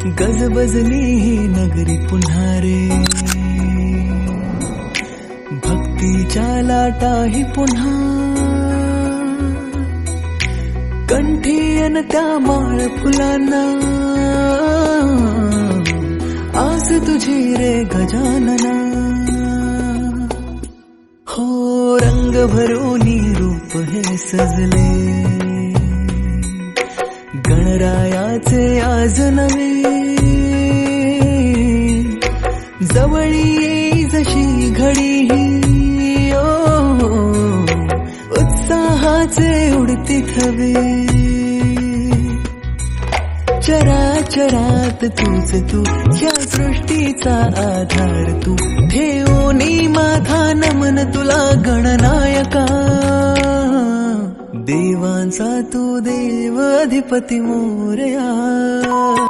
गजबजली ही नगरी पुन्हा रे, भक्तीच्या लाटाही पुन्हा, कंठी अन त्या माळ फुलांना, आस तुझी रे गजानना. हो रंग भरोनी रूप हे सजले, गणरायाचे आज नवे, जवळी येई जशी घडी ही, उत्साहाचे उडती थवे. चराचरात तूच तू, या सृष्टीचा आधार तू, ठेवोनी माझा नमन तुला गणनायका. देवांचा तू देव अधिपती मोरया.